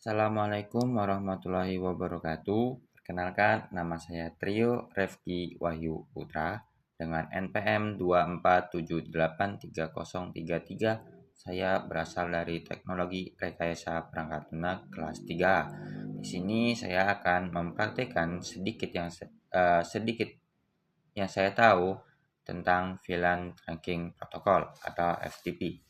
Assalamualaikum warahmatullahi wabarakatuh. Perkenalkan, nama saya Trio Refki Wahyu Putra dengan NPM 247830333. Saya berasal dari Teknologi Rekayasa Perangkat Lunak kelas 3. Di sini saya akan mempraktikkan sedikit yang saya tahu tentang VLAN Trunking Protocol atau FTP.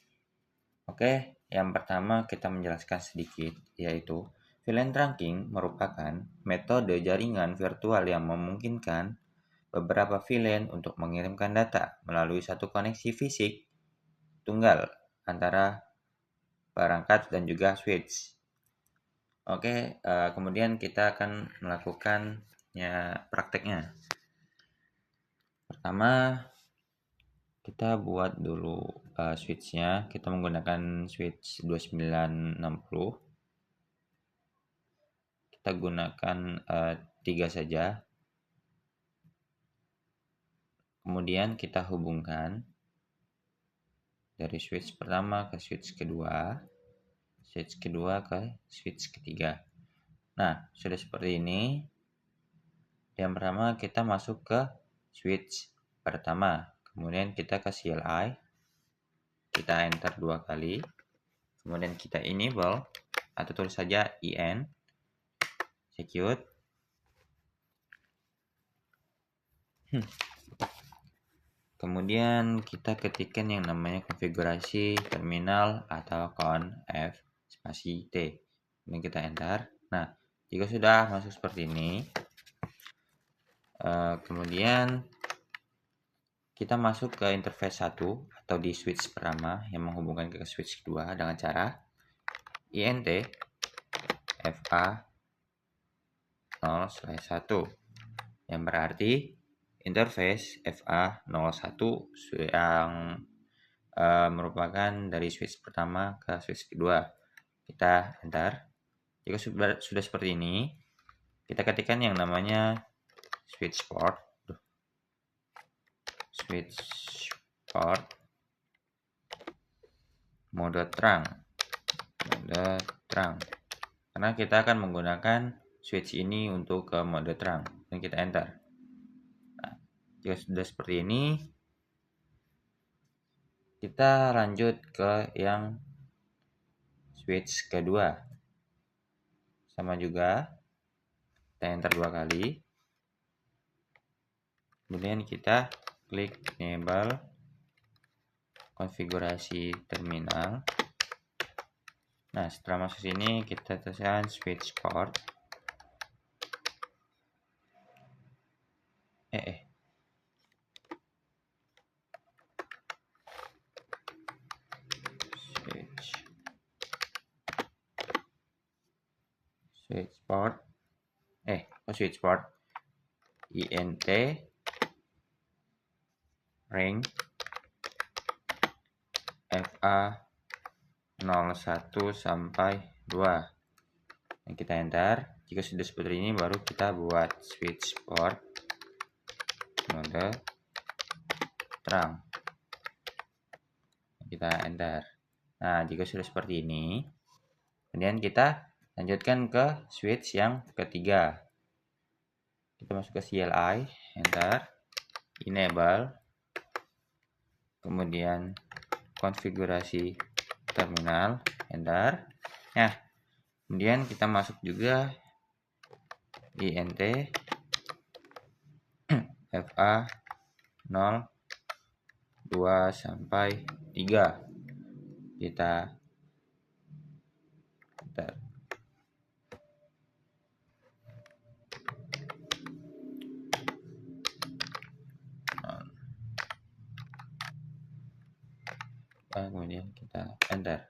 Oke, yang pertama kita menjelaskan sedikit, yaitu VLAN trunking merupakan metode jaringan virtual yang memungkinkan beberapa VLAN untuk mengirimkan data melalui satu koneksi fisik tunggal antara perangkat dan juga switch. Oke, kemudian kita akan melakukannya prakteknya. Pertama, kita buat dulu switch-nya. Kita menggunakan switch 2960. Kita gunakan 3 saja. Kemudian kita hubungkan dari switch pertama ke switch kedua ke switch ketiga. Nah, sudah seperti ini. Yang pertama kita masuk ke switch pertama. Kemudian kita ke CLI. Kita enter 2 kali. Kemudian kita enable atau tulis saja IN. Execute. Kemudian kita ketikkan yang namanya konfigurasi terminal atau conf spasi T. Kemudian kita enter. Nah, jika sudah masuk seperti ini, kemudian kita masuk ke interface 1 atau di switch pertama yang menghubungkan ke switch kedua dengan cara int fa 0/1 yang berarti interface FA01 yang merupakan dari switch pertama ke switch kedua. Kita enter. Jika sudah seperti ini, kita ketikkan yang namanya switch port mode terang. Karena kita akan menggunakan switch ini untuk ke mode terang. Dan kita enter. Nah, jika sudah seperti ini, kita lanjut ke yang switch kedua. Sama juga, kita enter 2 kali. Kemudian kita klik enable konfigurasi terminal. Nah, setelah masuk sini kita tuliskan switch port. Switch port int ring fa 01 sampai 2. Dan kita enter. Jika sudah seperti ini baru kita buat switch port mode terang. Kita enter. Nah, jika sudah seperti ini, kemudian kita lanjutkan ke switch yang ketiga. Kita masuk ke CLI, enter, enable, kemudian konfigurasi terminal, enter. Nah, kemudian kita masuk juga int fa 02 sampai 3. Kita enter. Kemudian kita enter.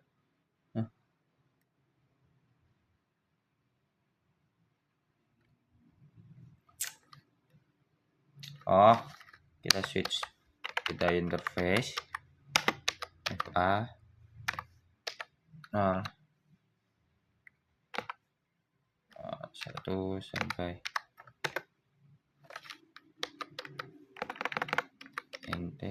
Kita switch, kita interface fa 1 sampai int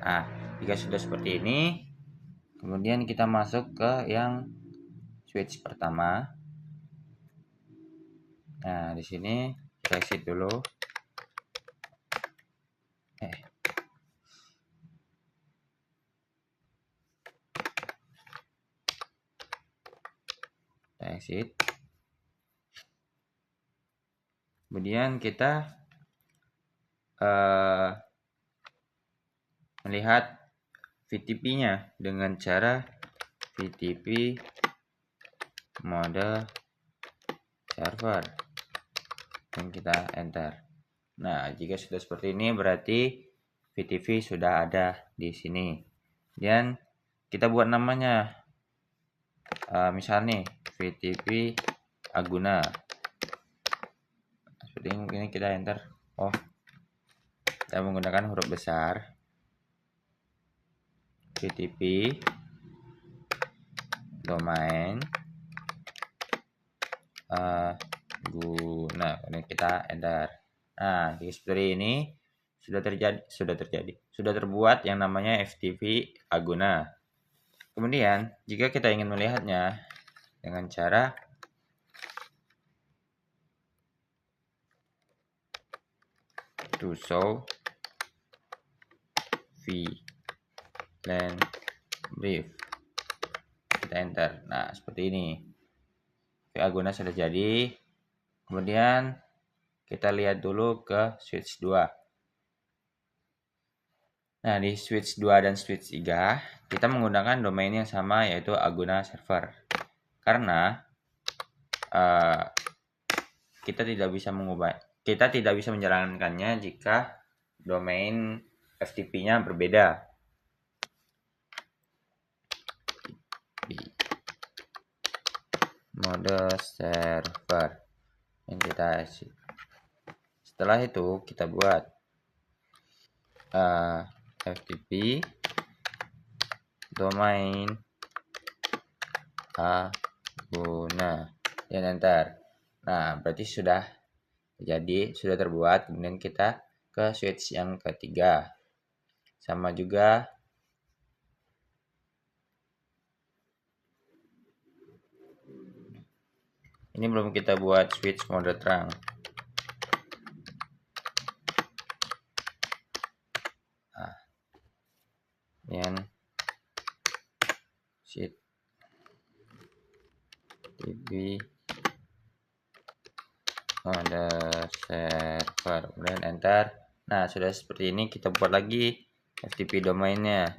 Nah, jika sudah seperti ini, kemudian kita masuk ke yang switch pertama. Nah, di sini kita exit dulu. Kita exit. Kemudian kita melihat VTP-nya dengan cara VTP mode server dan kita enter. Nah, jika sudah seperti ini berarti VTP sudah ada di sini. Dan kita buat namanya, misalnya VTP Aguna. Seperti ini kita enter. Oh, kita menggunakan huruf besar. VTP domain guna, ini kita enter. Nah, seperti ini sudah terbuat yang namanya FTP Aguna. Kemudian jika kita ingin melihatnya dengan cara to show VLAN brief, kita enter. Nah, seperti ini. Aguna sudah jadi. Kemudian kita lihat dulu ke switch 2. Nah, di switch 2 dan switch 3 kita menggunakan domain yang sama, yaitu Aguna server. Karena kita tidak bisa menjalankannya jika domain FTP-nya berbeda. Mode server yang kita exit. Setelah itu kita buat FTP domain Aguna dan enter. Nah, berarti sudah terbuat. Kemudian kita ke switch yang ketiga. Sama juga ini belum kita buat switch mode terang. Nah, dan switch TV mode server, kemudian enter. Nah, sudah seperti ini. Kita buat lagi FTP domainnya.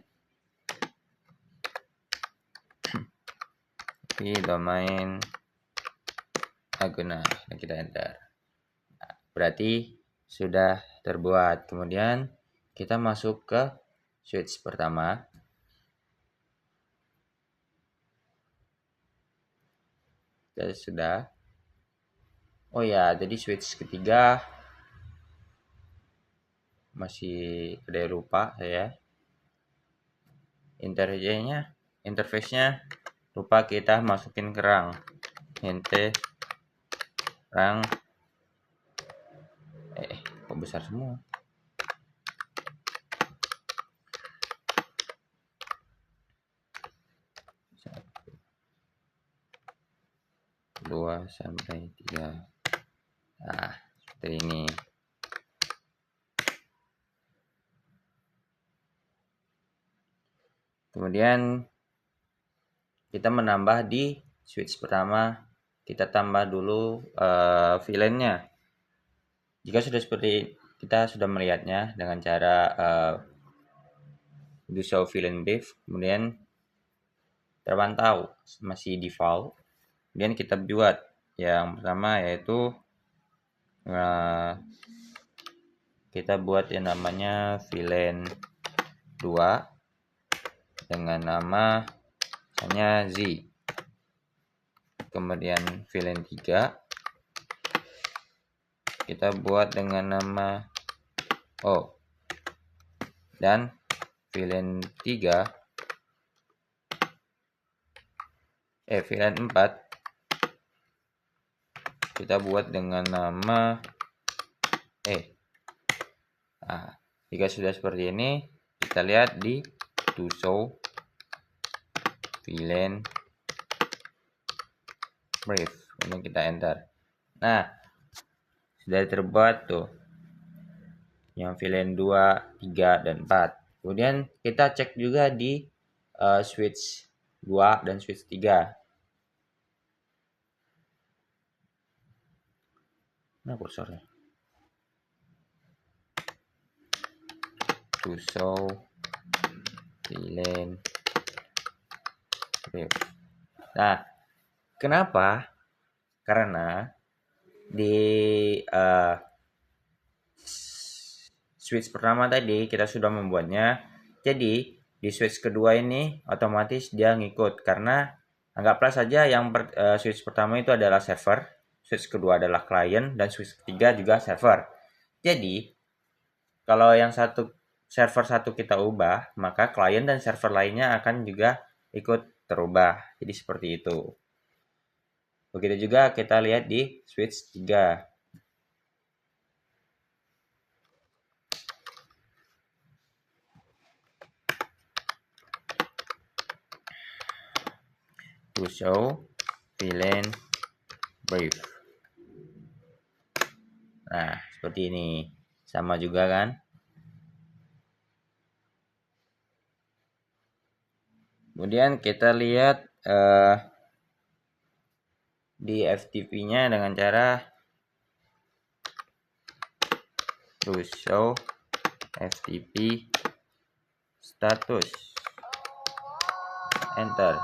FTP domain Aguna, dan kita enter. Nah, berarti sudah terbuat. Kemudian kita masuk ke switch pertama. Kita sudah. Oh ya, jadi switch ketiga masih ada lupa saya. Interface-nya lupa kita masukin kerang. Ente rang kok besar semua. Dua sampai 3. Nah, seperti ini. Kemudian kita menambah di switch pertama. Kita tambah dulu VLAN-nya. Jika sudah seperti kita sudah melihatnya dengan cara do show VLAN brief, kemudian terpantau masih default. Kemudian kita buat yang pertama, yaitu kita buat yang namanya VLAN 2 dengan nama hanya Z. Kemudian VLAN 3 kita buat dengan nama O. Dan VLAN 4 kita buat dengan nama E. Nah, jika sudah seperti ini, kita lihat di to show VLAN brief. Ini kita enter. Nah, sudah terbuat tuh yang VLAN 2, 3, dan 4. Kemudian kita cek juga di switch 2 dan switch 3. Nah, kursornya. To show VLAN brief. Nah, kenapa? Karena di switch pertama tadi kita sudah membuatnya. Jadi di switch kedua ini otomatis dia ngikut karena anggaplah saja yang switch pertama itu adalah server, switch kedua adalah client, dan switch ketiga juga server. Jadi kalau yang server satu kita ubah, maka client dan server lainnya akan juga ikut terubah. Jadi seperti itu. Begitu juga kita lihat di switch 3. To show VLAN brief. Nah, seperti ini. Sama juga kan? Kemudian kita lihat di FTP-nya dengan cara to show FTP status. Enter.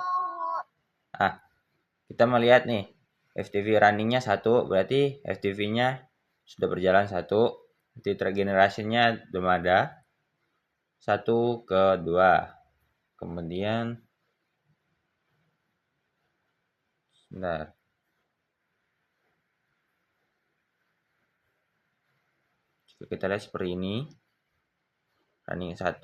Kita melihat nih FTP runningnya 1, berarti FTP-nya sudah berjalan 1. Berarti regenerasinya belum ada. 1 ke 2. Kemudian sebentar. Kita lihat seperti ini. Running 1.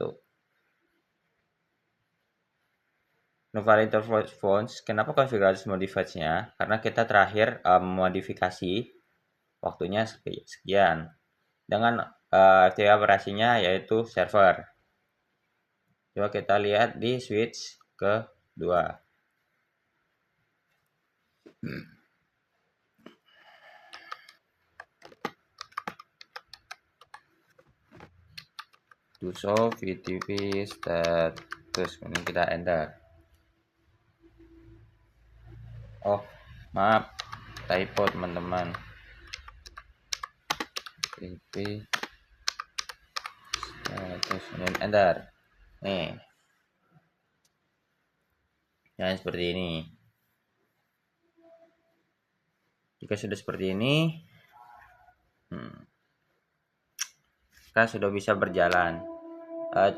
No valid phones. Kenapa konfigurasi modified-nya? Karena kita terakhir modifikasi waktunya sekian. Dengan FTP operasinya yaitu server. Coba kita lihat di switch ke-2. To show VTP status. Ini kita enter. Oh, maaf, typo teman-teman. VTP status. Ini enter. Nih. Jangan seperti ini. Jika sudah seperti ini, kita sudah bisa berjalan.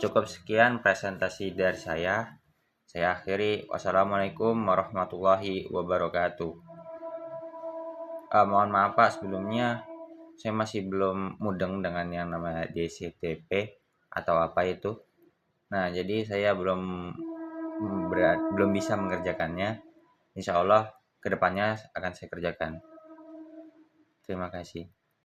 Cukup sekian presentasi dari saya. Saya akhiri. Wassalamualaikum warahmatullahi wabarakatuh. Mohon maaf Pak, sebelumnya saya masih belum mudeng dengan yang namanya DCTP atau apa itu. Nah, jadi saya belum bisa mengerjakannya. Insya Allah kedepannya akan saya kerjakan. Terima kasih.